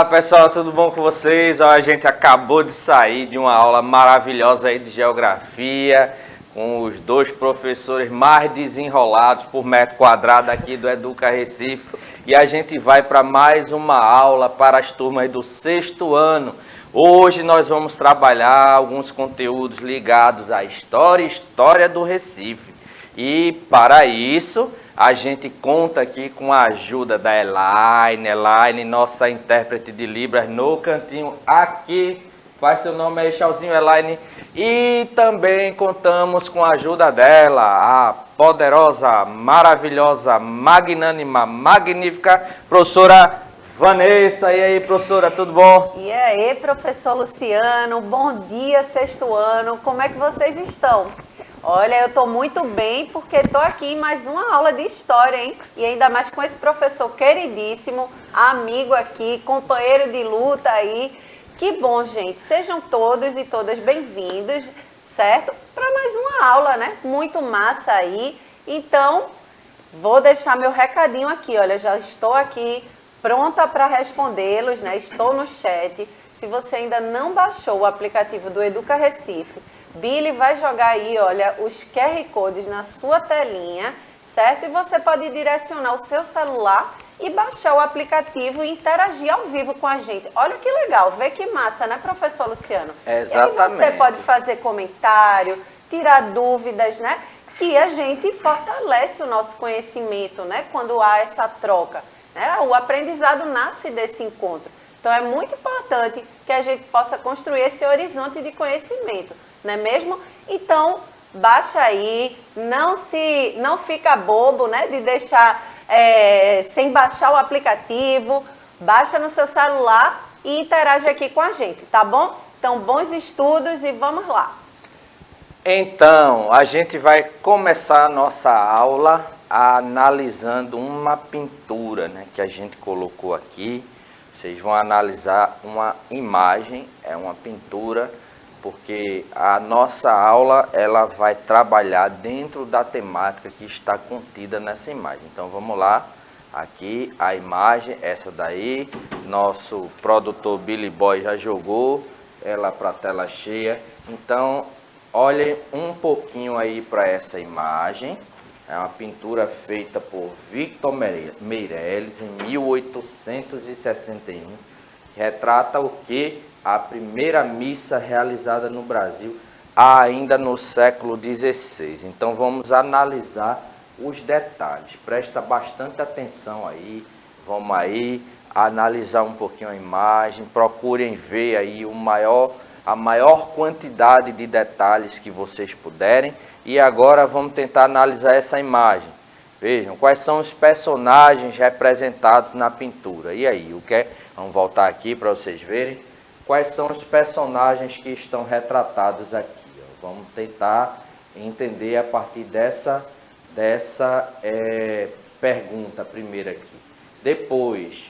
Olá pessoal, tudo bom com vocês? Ó, a gente acabou de sair de uma aula maravilhosa aí de geografia com os dois professores mais desenrolados por metro quadrado aqui do Educa Recife, e a gente vai para mais uma aula para as turmas do sexto ano. Hoje nós vamos trabalhar alguns conteúdos ligados à história do Recife, e para isso a gente conta aqui com a ajuda da Elaine, nossa intérprete de Libras no cantinho aqui. Faz seu nome aí, tchauzinho, Elaine. E também contamos com a ajuda dela, a poderosa, maravilhosa, magnânima, magnífica professora Vanessa. E aí, professora, tudo bom? E aí, professor Luciano, bom dia, sexto ano. Como é que vocês estão? Olha, eu estou muito bem porque estou aqui em mais uma aula de história, hein? E ainda mais com esse professor queridíssimo, amigo aqui, companheiro de luta aí. Que bom, gente. Sejam todos e todas bem-vindos, certo? Para mais uma aula, né? Muito massa aí. Então, vou deixar meu recadinho aqui. Olha, já estou aqui pronta para respondê-los, né? Estou no chat. Se você ainda não baixou o aplicativo do Educa Recife, Billy vai jogar aí, olha, os QR Codes na sua telinha, certo? E você pode direcionar o seu celular e baixar o aplicativo e interagir ao vivo com a gente. Olha que legal, vê que massa, né, professor Luciano? Exatamente. E aí você pode fazer comentário, tirar dúvidas, né? Que a gente fortalece o nosso conhecimento, né? Quando há essa troca, né? O aprendizado nasce desse encontro. Então é muito importante que a gente possa construir esse horizonte de conhecimento, não é mesmo? Então, baixa aí, não fica bobo, né, de deixar sem baixar o aplicativo, baixa no seu celular e interage aqui com a gente, tá bom? Então, bons estudos e vamos lá. Então, a gente vai começar a nossa aula analisando uma pintura, né, que a gente colocou aqui. Vocês vão analisar uma imagem, é uma pintura, porque a nossa aula ela vai trabalhar dentro da temática que está contida nessa imagem. Então vamos lá, aqui a imagem, essa daí, nosso produtor Billy Boy já jogou ela para a tela cheia. Então olhem um pouquinho aí para essa imagem. É uma pintura feita por Victor Meirelles em 1861, que retrata o que? A primeira missa realizada no Brasil, ainda no século XVI. Então vamos analisar os detalhes. Presta bastante atenção aí. Vamos aí analisar um pouquinho a imagem. Procurem ver aí a maior quantidade de detalhes que vocês puderem. E agora vamos tentar analisar essa imagem. Vejam, quais são os personagens representados na pintura. E aí, o que é? Vamos voltar aqui para vocês verem. Quais são os personagens que estão retratados aqui? Vamos tentar entender a partir dessa pergunta primeira aqui. Depois,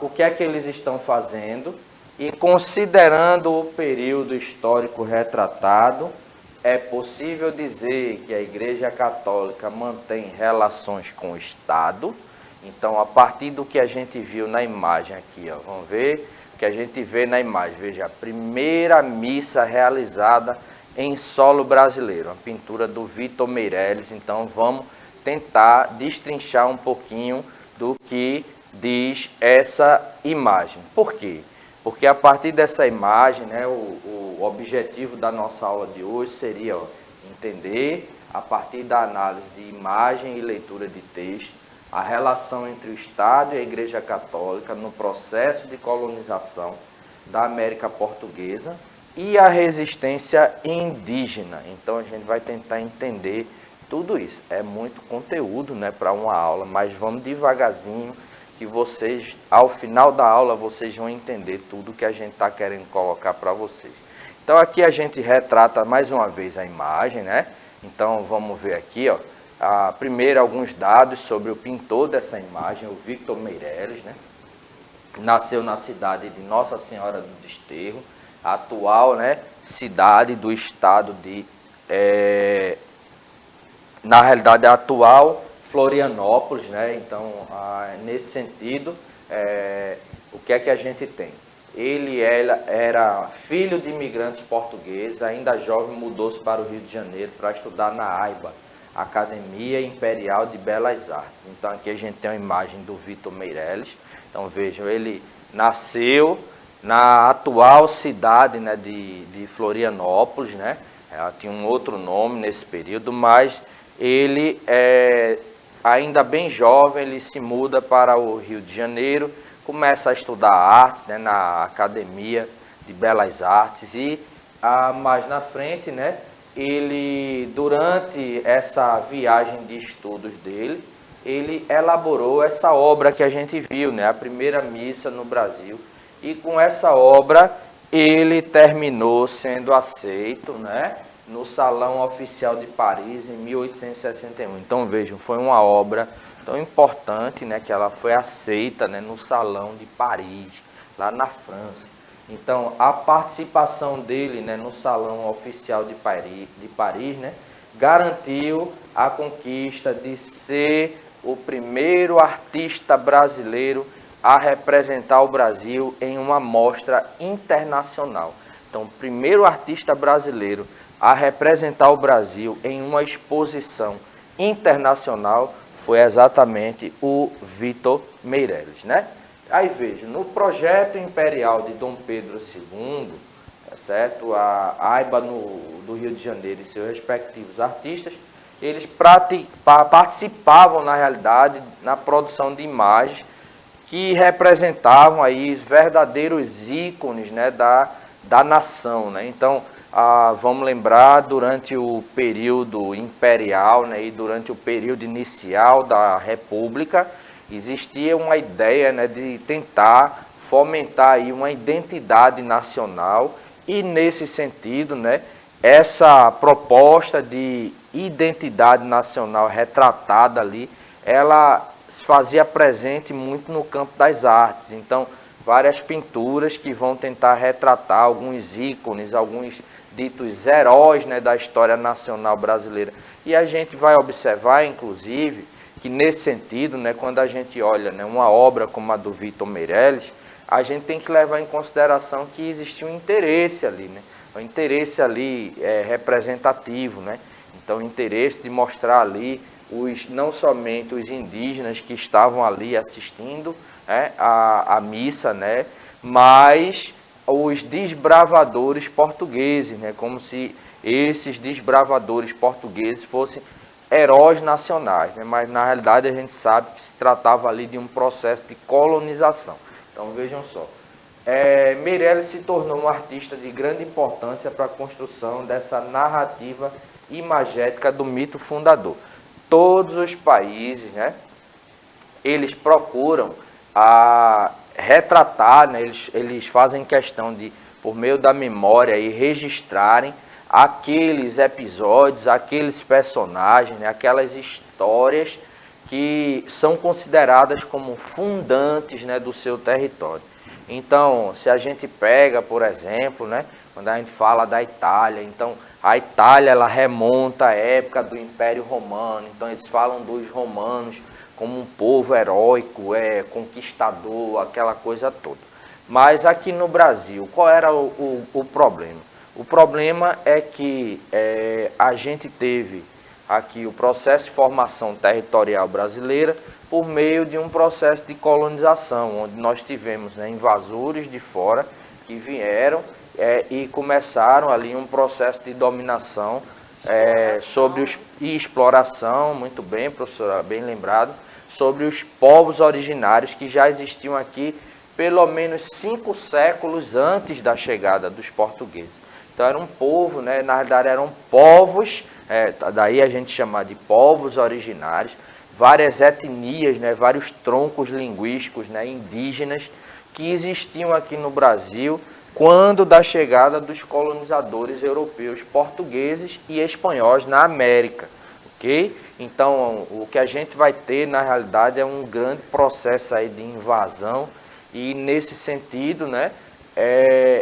o que é que eles estão fazendo? E considerando o período histórico retratado, é possível dizer que a Igreja Católica mantém relações com o Estado. Então, a partir do que a gente viu na imagem aqui, ó, vamos ver o que a gente vê na imagem. Veja, a primeira missa realizada em solo brasileiro, a pintura do Victor Meirelles. Então, vamos tentar destrinchar um pouquinho do que diz essa imagem. Por quê? Porque a partir dessa imagem, né, o objetivo da nossa aula de hoje seria entender, a partir da análise de imagem e leitura de texto, a relação entre o Estado e a Igreja Católica no processo de colonização da América Portuguesa e a resistência indígena. Então a gente vai tentar entender tudo isso. É muito conteúdo, né, para uma aula, mas vamos devagarzinho, que vocês, ao final da aula, vocês vão entender tudo que a gente está querendo colocar para vocês. Então aqui a gente retrata mais uma vez a imagem, né? Então vamos ver aqui, ó. Primeiro alguns dados sobre o pintor dessa imagem, o Victor Meirelles, né? Nasceu na cidade de Nossa Senhora do Desterro, atual, né, cidade do estado de, na realidade, atual Florianópolis, né? Então, nesse sentido, o que é que a gente tem? Ele era filho de imigrantes portugueses, ainda jovem mudou-se para o Rio de Janeiro para estudar na AIBA, Academia Imperial de Belas Artes. Então aqui a gente tem uma imagem do Vitor Meirelles. Então vejam, ele nasceu na atual cidade, né, de Florianópolis, né? Ela tinha um outro nome nesse período, mas ele ainda bem jovem, ele se muda para o Rio de Janeiro, começa a estudar artes, né, na Academia de Belas Artes e mais na frente, né, ele, durante essa viagem de estudos dele, ele elaborou essa obra que a gente viu, né, a primeira missa no Brasil, e com essa obra ele terminou sendo aceito, né, no Salão Oficial de Paris em 1861. Então vejam, foi uma obra tão importante, né, que ela foi aceita, né, no Salão de Paris, lá na França. Então a participação dele, né, no Salão Oficial de Paris, né, garantiu a conquista de ser o primeiro artista brasileiro a representar o Brasil em uma mostra internacional. Então, o primeiro artista brasileiro a representar o Brasil em uma exposição internacional foi exatamente o Vitor Meirelles, né? Aí veja, no projeto imperial de Dom Pedro II, tá certo? A AIBA do Rio de Janeiro e seus respectivos artistas, eles participavam, na realidade, na produção de imagens que representavam aí os verdadeiros ícones, né, da nação, né? Então, vamos lembrar, durante o período imperial, né, e durante o período inicial da República, existia uma ideia, né, de tentar fomentar aí uma identidade nacional e, nesse sentido, né, essa proposta de identidade nacional retratada ali, ela se fazia presente muito no campo das artes. Então, várias pinturas que vão tentar retratar alguns ícones, alguns ditos heróis, né, da história nacional brasileira. E a gente vai observar, inclusive, que nesse sentido, né, quando a gente olha, né, uma obra como a do Vitor Meirelles, a gente tem que levar em consideração que existia um interesse ali, né, um interesse ali representativo, né, então o interesse de mostrar ali não somente os indígenas que estavam ali assistindo, né, a missa, né, mas os desbravadores portugueses, né, como se esses desbravadores portugueses fossem heróis nacionais, né, mas na realidade a gente sabe que se tratava ali de um processo de colonização. Então vejam só, Meirelles se tornou um artista de grande importância para a construção dessa narrativa imagética do mito fundador. Todos os países, né, eles procuram retratar, né, eles fazem questão de, por meio da memória, registrarem aqueles episódios, aqueles personagens, né, aquelas histórias que são consideradas como fundantes, né, do seu território. Então, se a gente pega, por exemplo, né, quando a gente fala da Itália, então a Itália ela remonta à época do Império Romano, então eles falam dos romanos como um povo heróico, conquistador, aquela coisa toda. Mas aqui no Brasil, qual era o problema? O problema é que a gente teve aqui o processo de formação territorial brasileira por meio de um processo de colonização, onde nós tivemos, né, invasores de fora que vieram e começaram ali um processo de dominação e exploração, muito bem, professora, bem lembrado, sobre os povos originários que já existiam aqui pelo menos 5 séculos antes da chegada dos portugueses. Então era um povo, né, na verdade eram povos, daí a gente chama de povos originários, várias etnias, né, vários troncos linguísticos, né, indígenas que existiam aqui no Brasil quando da chegada dos colonizadores europeus, portugueses e espanhóis na América, ok? Então, o que a gente vai ter, na realidade, é um grande processo aí de invasão e, nesse sentido, né,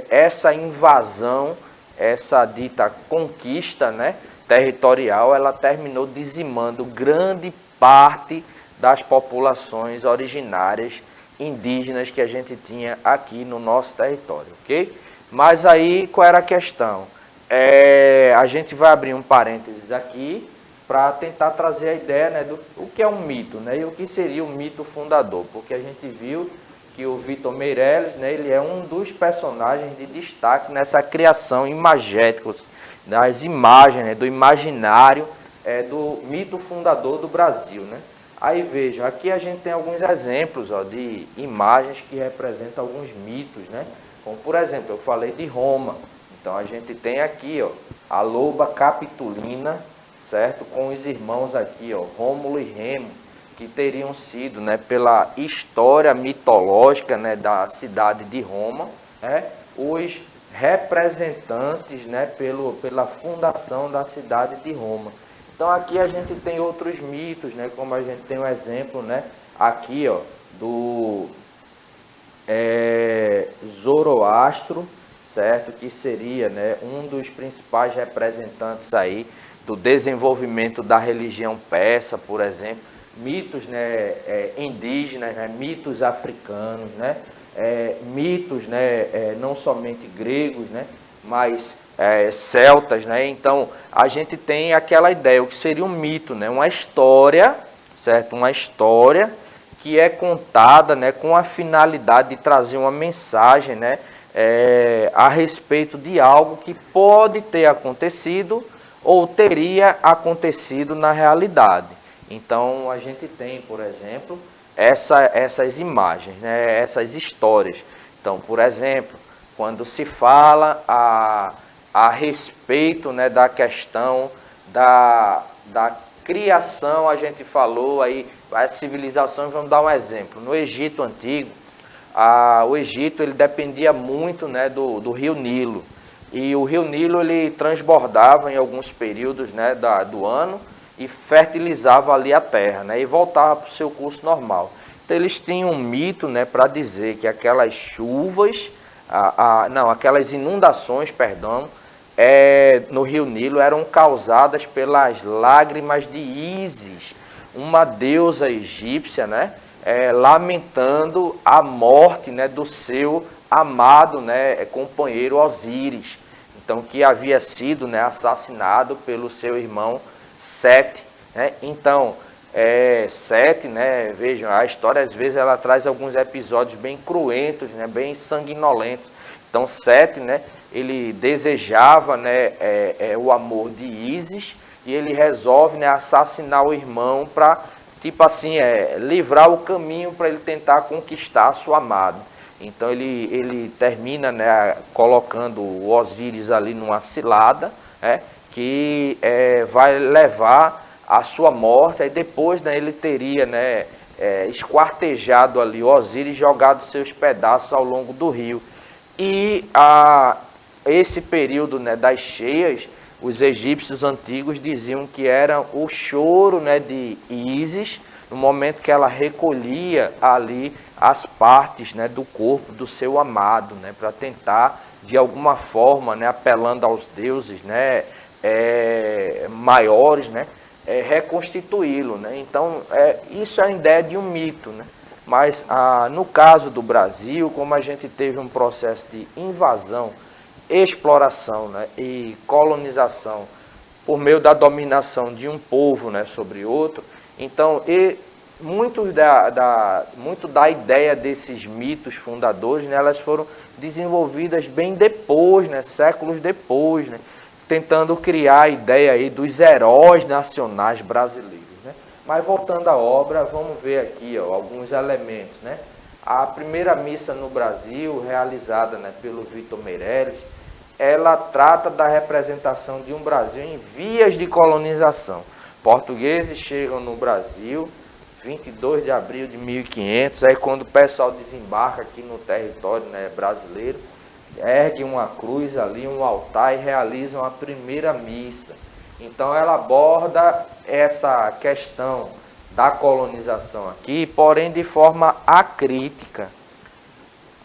essa invasão, essa dita conquista, né, territorial, ela terminou dizimando grande parte das populações originárias indígenas que a gente tinha aqui no nosso território, ok? Mas aí, qual era a questão? A gente vai abrir um parênteses aqui para tentar trazer a ideia, né, do o que é um mito, né, e o que seria o mito fundador, porque a gente viu que o Vitor Meirelles, né, ele é um dos personagens de destaque nessa criação imagética, das imagens, né, do imaginário do mito fundador do Brasil, né. Aí vejam, aqui a gente tem alguns exemplos, ó, de imagens que representam alguns mitos, né, como por exemplo, eu falei de Roma, então a gente tem aqui, ó, a loba capitolina, certo, com os irmãos aqui, ó, Rômulo e Remo, que teriam sido, né, pela história mitológica, né, da cidade de Roma, os representantes, né, pela fundação da cidade de Roma. Então aqui a gente tem outros mitos, né, como a gente tem um exemplo, né, aqui, ó, do Zoroastro, certo, que seria, né, um dos principais representantes aí do desenvolvimento da religião persa, por exemplo, mitos, né, indígenas, né, mitos africanos, né, mitos, né, não somente gregos, né, mas celtas, né. Então a gente tem aquela ideia, o que seria um mito, né, uma história, certo, uma história que é contada, né, com a finalidade de trazer uma mensagem, né, a respeito de algo que pode ter acontecido ou teria acontecido na realidade. Então a gente tem, por exemplo, essas imagens, né, essas histórias. Então, por exemplo, quando se fala a respeito, né, da questão da criação, a gente falou aí, as civilizações, vamos dar um exemplo. No Egito Antigo, o Egito ele dependia muito, né, do rio Nilo. E o rio Nilo ele transbordava em alguns períodos, né, do ano e fertilizava ali a terra, né, e voltava para o seu curso normal. Então eles tinham um mito, né, para dizer que aquelas chuvas, aquelas inundações, perdão, no rio Nilo eram causadas pelas lágrimas de Ísis, uma deusa egípcia, né, lamentando a morte, né, do seu amado, né, companheiro Osíris, então que havia sido, né, assassinado pelo seu irmão Sete, né? Então Sete, né, vejam, a história às vezes ela traz alguns episódios bem cruentos, né, bem sanguinolentos. Então Sete, né, ele desejava, né, o amor de Ísis e ele resolve, né, assassinar o irmão para, tipo assim, livrar o caminho para ele tentar conquistar sua amada. Então ele termina, né, colocando o Osíris ali numa cilada, que vai levar a sua morte, e depois, né, ele teria, né, esquartejado ali o Osíris e jogado seus pedaços ao longo do rio. E esse período, né, das cheias, os egípcios antigos diziam que era o choro, né, de Ísis, no momento que ela recolhia ali as partes, né, do corpo do seu amado, né, para tentar, de alguma forma, né, apelando aos deuses, né, maiores, né, reconstituí-lo, né? Então, isso é a ideia de um mito, né? Mas no caso do Brasil, como a gente teve um processo de invasão, exploração, né, e colonização por meio da dominação de um povo, né, sobre outro, então muito da ideia desses mitos fundadores, né, elas foram desenvolvidas bem depois, né, séculos depois, né, tentando criar a ideia aí dos heróis nacionais brasileiros, né? Mas voltando à obra, vamos ver aqui, ó, alguns elementos, né? A primeira missa no Brasil, realizada, né, pelo Vitor Meirelles, ela trata da representação de um Brasil em vias de colonização. Portugueses chegam no Brasil, 22 de abril de 1500, aí quando o pessoal desembarca aqui no território, né, brasileiro, ergue uma cruz ali, um altar e realizam a primeira missa. Então ela aborda essa questão da colonização aqui, porém de forma acrítica.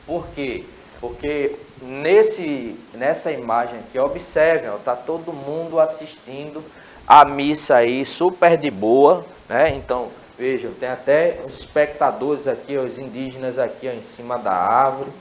Por quê? Porque nessa imagem aqui, observem, está todo mundo assistindo a missa aí super de boa, né? Então Vejam, tem até os espectadores aqui, os indígenas aqui ó, em cima da árvore.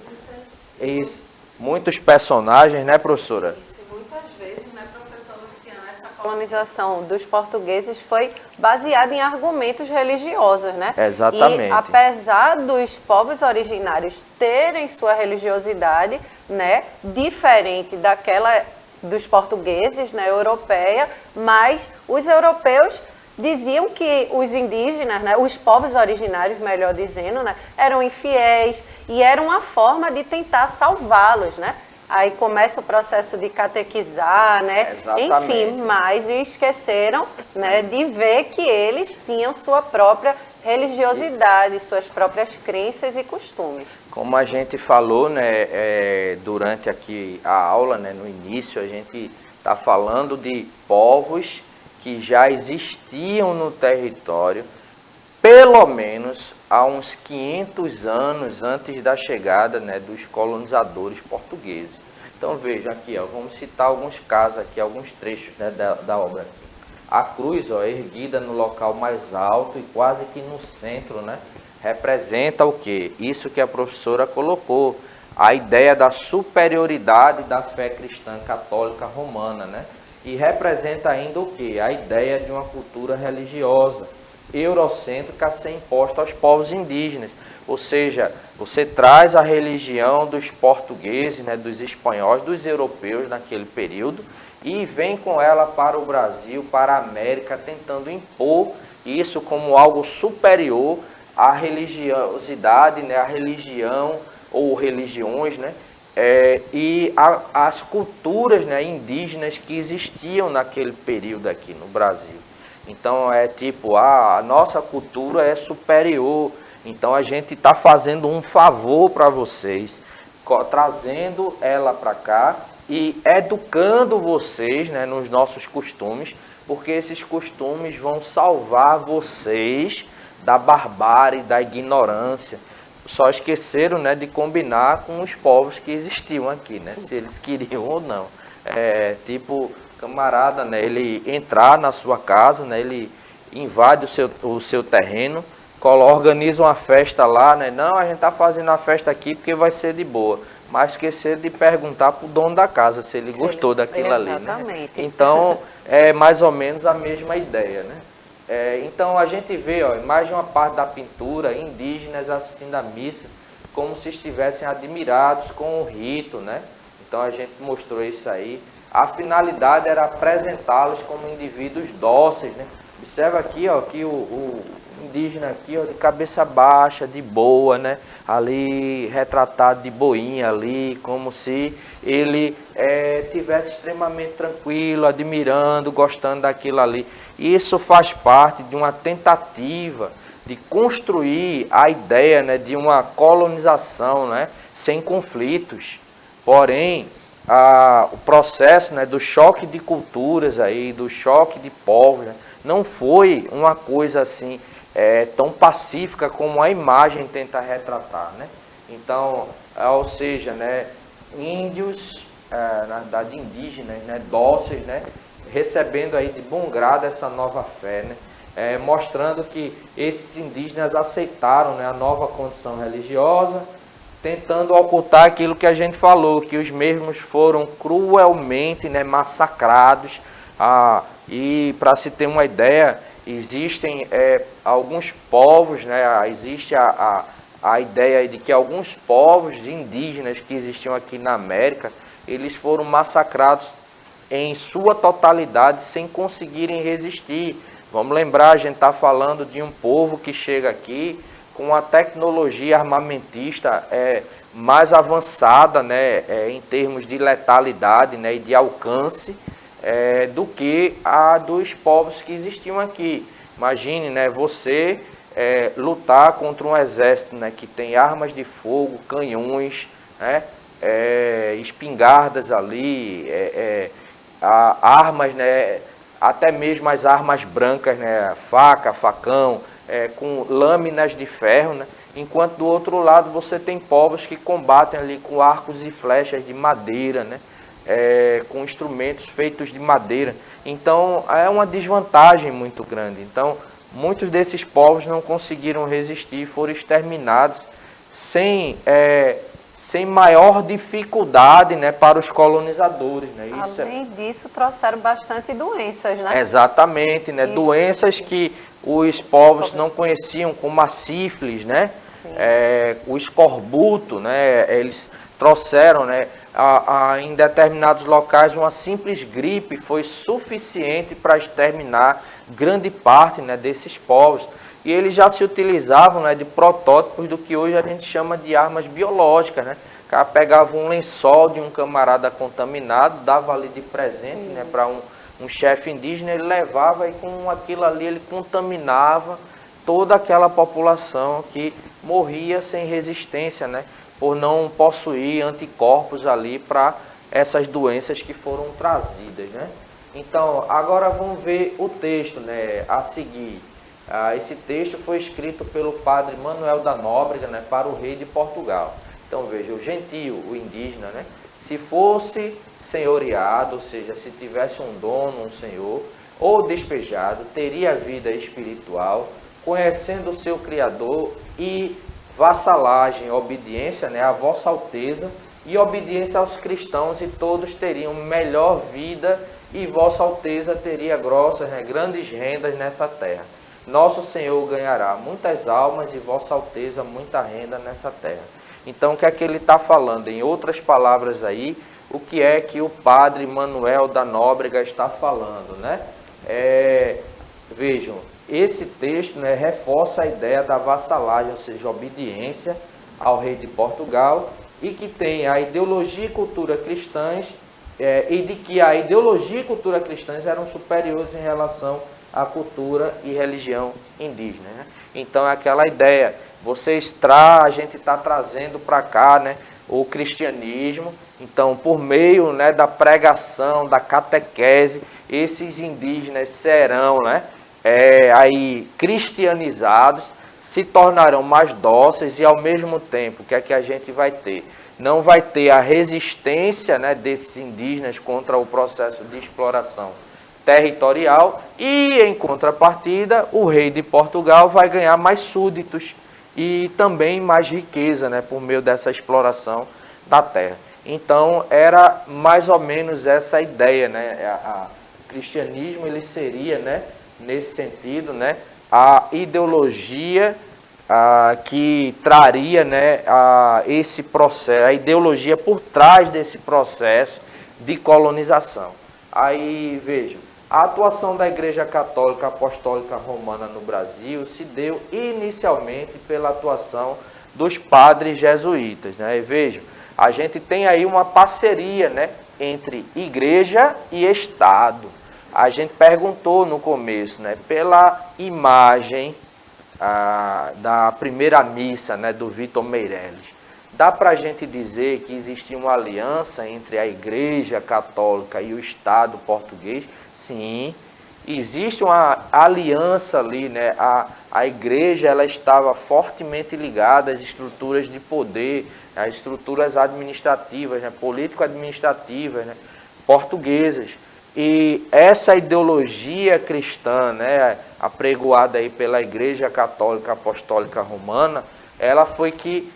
Muitos personagens, né, professora? Isso, muitas vezes, né, professor Luciano, essa colonização dos portugueses foi baseada em argumentos religiosos, né? Exatamente. E apesar dos povos originários terem sua religiosidade, né, diferente daquela dos portugueses, né, europeia, mas os europeus diziam que os indígenas, né, os povos originários, melhor dizendo, né, eram infiéis e era uma forma de tentar salvá-los, né? Aí começa o processo de catequizar, né? Exatamente. Enfim, mas esqueceram, né, de ver que eles tinham sua própria religiosidade, suas próprias crenças e costumes. Como a gente falou, né, durante aqui a aula, né, no início, a gente está falando de povos que já existiam no território, pelo menos há uns 500 anos antes da chegada, né, dos colonizadores portugueses. Então veja aqui, ó, vamos citar alguns casos aqui, alguns trechos, né, da obra. A cruz, ó, erguida no local mais alto e quase que no centro, né, representa o quê? Isso que a professora colocou, a ideia da superioridade da fé cristã católica romana, né? E representa ainda o quê? A ideia de uma cultura religiosa eurocêntrica a ser imposta aos povos indígenas. Ou seja, você traz a religião dos portugueses, né, dos espanhóis, dos europeus naquele período e vem com ela para o Brasil, para a América, tentando impor isso como algo superior à religiosidade, né, à religião ou religiões, né, e as culturas, né, indígenas que existiam naquele período aqui no Brasil. Então é tipo, a nossa cultura é superior, então a gente está fazendo um favor para vocês, trazendo ela para cá e educando vocês, né, nos nossos costumes, porque esses costumes vão salvar vocês da barbárie, da ignorância. Só esqueceram, né, de combinar com os povos que existiam aqui, né, se eles queriam ou não. Tipo, camarada, né, ele entrar na sua casa, né, ele invade o seu terreno, organiza uma festa lá, né, não, a gente está fazendo a festa aqui porque vai ser de boa, mas esquecer de perguntar para o dono da casa se ele gostou daquilo ali, né? Então, é mais ou menos a mesma ideia, né? Então a gente vê, ó, mais de uma parte da pintura, indígenas assistindo à missa, como se estivessem admirados com o rito, né? Então a gente mostrou isso aí. A finalidade era apresentá-los como indivíduos dóceis, né? Observa aqui, ó, que o indígena aqui, ó, de cabeça baixa, de boa, né? Ali retratado de boinha ali, como se ele tivesse extremamente tranquilo, admirando, gostando daquilo ali. Isso faz parte de uma tentativa de construir a ideia, né, de uma colonização, né, sem conflitos. Porém, o processo, né, do choque de culturas, aí, do choque de povos, né, não foi uma coisa assim tão pacífica como a imagem tenta retratar, né? Então, ou seja, né, índios, na verdade indígenas, né, dóceis, né, recebendo aí de bom grado essa nova fé, né? Mostrando que esses indígenas aceitaram, né, a nova condição religiosa, tentando ocultar aquilo que a gente falou, que os mesmos foram cruelmente, né, massacrados. E para se ter uma ideia, existem alguns povos, né, existe a ideia de que alguns povos indígenas que existiam aqui na América, eles foram massacrados em sua totalidade sem conseguirem resistir. Vamos lembrar, a gente está falando de um povo que chega aqui com a tecnologia armamentista mais avançada, né, em termos de letalidade, né, e de alcance do que a dos povos que existiam aqui. Imagine, né, você lutar contra um exército, né, que tem armas de fogo, canhões, né, espingardas ali, armas, né, até mesmo as armas brancas, né, faca, facão, com lâminas de ferro, né, enquanto do outro lado você tem povos que combatem ali com arcos e flechas de madeira, né, com instrumentos feitos de madeira. Então é uma desvantagem muito grande. Então muitos desses povos não conseguiram resistir, foram exterminados sem maior dificuldade, né, para os colonizadores. Né? Isso Além disso, trouxeram bastante doenças, né? Exatamente, né? Doenças que os povos não conheciam, como a sífilis, né? O escorbuto, né? Eles trouxeram, né? Em determinados locais, uma simples gripe foi suficiente para exterminar grande parte, né, desses povos. E eles já se utilizavam, né, de protótipos do que hoje a gente chama de armas biológicas, né? O cara pegava um lençol de um camarada contaminado, dava ali de presente, né, para um chefe indígena, ele levava e com aquilo ali ele contaminava toda aquela população que morria sem resistência, né, por não possuir anticorpos ali para essas doenças que foram trazidas, né. Então, agora vamos ver o texto, né, a seguir. Esse texto foi escrito pelo padre Manuel da Nóbrega, né, para o rei de Portugal. Então veja, o gentio, o indígena, né, se fosse senhoreado, ou seja, se tivesse um dono, um senhor, ou despejado, teria vida espiritual, conhecendo o seu Criador e vassalagem, obediência, né, à Vossa Alteza e obediência aos cristãos, e todos teriam melhor vida e Vossa Alteza teria grossas, né, grandes rendas nessa terra. Nosso Senhor ganhará muitas almas e Vossa Alteza muita renda nessa terra. Então, o que é que ele está falando? Em outras palavras aí, o que é que o padre Manuel da Nóbrega está falando, né? Vejam, esse texto, né, reforça a ideia da vassalagem, ou seja, obediência ao rei de Portugal, e que tem a ideologia e cultura cristãs, e de que a ideologia e cultura cristãs eram superiores em relação à cultura e religião indígena, né? Então é aquela ideia, a gente está trazendo para cá, né, o cristianismo. Então, por meio, né, da pregação, da catequese, esses indígenas serão, né, aí cristianizados, se tornarão mais dóceis e, ao mesmo tempo, o que é que a gente vai ter? Não vai ter a resistência, né, desses indígenas contra o processo de exploração territorial, e, em contrapartida, o rei de Portugal vai ganhar mais súditos e também mais riqueza, né, por meio dessa exploração da terra. Então, era mais ou menos essa ideia, né? O cristianismo, ele seria, né, nesse sentido, né, a ideologia que traria, né, esse processo, a ideologia por trás desse processo de colonização. Aí, vejam, a atuação da Igreja Católica Apostólica Romana no Brasil se deu inicialmente pela atuação dos padres jesuítas, né? E vejam, a gente tem aí uma parceria, né, entre Igreja e Estado. A gente perguntou no começo, né, pela imagem da primeira missa, né, do Vitor Meirelles. Dá para a gente dizer que existia uma aliança entre a Igreja Católica e o Estado português? Sim, existe uma aliança ali, né? A Igreja, ela estava fortemente ligada às estruturas de poder, às estruturas administrativas, né, político-administrativas, né, portuguesas. E essa ideologia cristã, né, apregoada aí pela Igreja Católica Apostólica Romana, ela foi que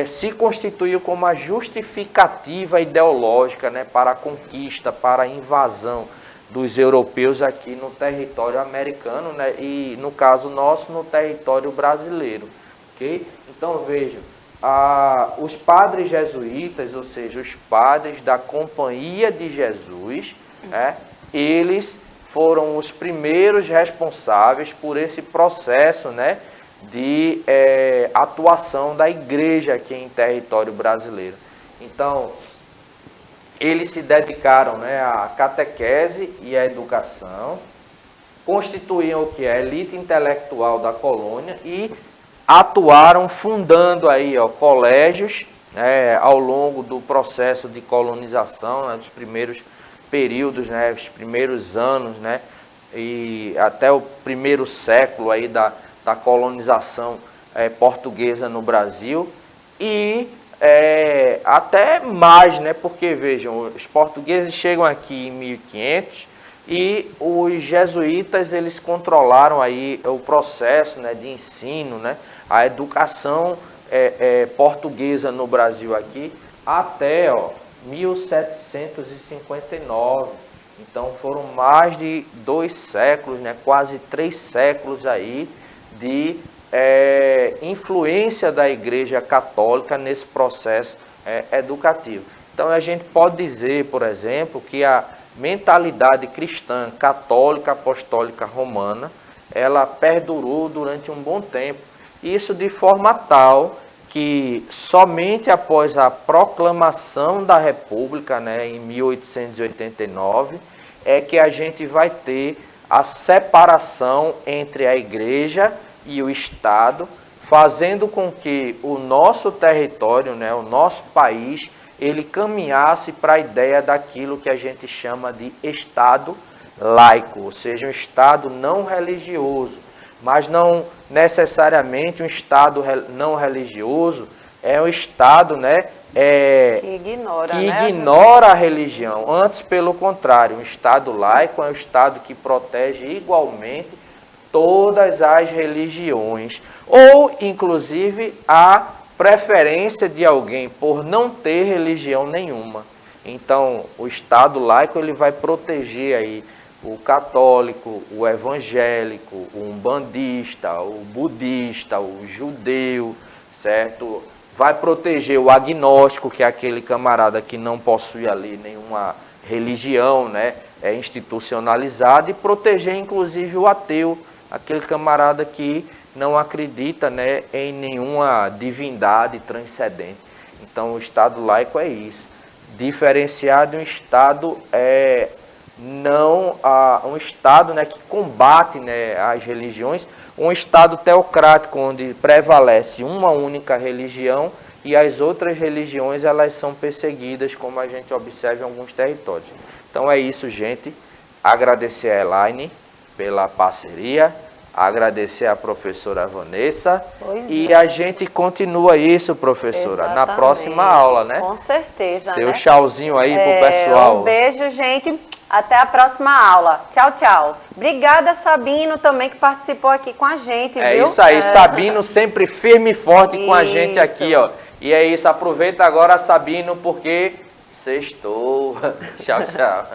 se constituiu como a justificativa ideológica, né, para a conquista, para a invasão dos europeus aqui no território americano, né, e no caso nosso, no território brasileiro. Okay? Então vejam, os padres jesuítas, ou seja, os padres da Companhia de Jesus, né, eles foram os primeiros responsáveis por esse processo, né, de atuação da igreja aqui em território brasileiro. Então, eles se dedicaram, né, à catequese e à educação, constituíam o que é a elite intelectual da colônia e atuaram fundando aí, ó, colégios, ao longo do processo de colonização, né, dos primeiros períodos, né, os primeiros anos, né, e até o primeiro século aí da colonização portuguesa no Brasil, e até mais, né, porque vejam, os portugueses chegam aqui em 1500, E os jesuítas, eles controlaram aí o processo, né, de ensino, né, a educação portuguesa no Brasil aqui, até 1759. Então foram mais de 2 séculos, né, quase 3 séculos aí de influência da Igreja Católica nesse processo educativo. Então a gente pode dizer, por exemplo, que a mentalidade cristã, católica, apostólica, romana, ela perdurou durante um bom tempo. Isso de forma tal que somente após a proclamação da República, né, em 1889, é que a gente vai ter a separação entre a Igreja e o Estado, fazendo com que o nosso território, né, o nosso país, ele caminhasse para a ideia daquilo que a gente chama de Estado laico, ou seja, um Estado não religioso, mas não necessariamente um Estado não religioso é um Estado, né, que ignora, que né? ignora a religião. Antes, pelo contrário, um Estado laico é um Estado que protege igualmente todas as religiões, ou inclusive a preferência de alguém por não ter religião nenhuma. Então, o Estado laico ele vai proteger aí o católico, o evangélico, o umbandista, o budista, o judeu, certo? Vai proteger o agnóstico, que é aquele camarada que não possui ali nenhuma religião, né, institucionalizada, e proteger inclusive o ateu, aquele camarada que não acredita, né, em nenhuma divindade transcendente. Então o Estado laico é isso, diferenciado de um Estado um Estado, né, que combate, né, as religiões, um Estado teocrático onde prevalece uma única religião e as outras religiões elas são perseguidas, como a gente observa em alguns territórios. Então é isso, gente. Agradecer a Elaine pela parceria, agradecer a professora Vanessa e a gente continua isso, professora, Exatamente. na próxima aula, né? Com certeza, Seu né? tchauzinho aí pro pessoal. Um beijo, gente. Até a próxima aula. Tchau, tchau. Obrigada, Sabino, também, que participou aqui com a gente, viu? É isso aí, Sabino sempre firme e forte com a gente aqui, ó. E é isso, aproveita agora, Sabino, porque sextou. Tchau, tchau.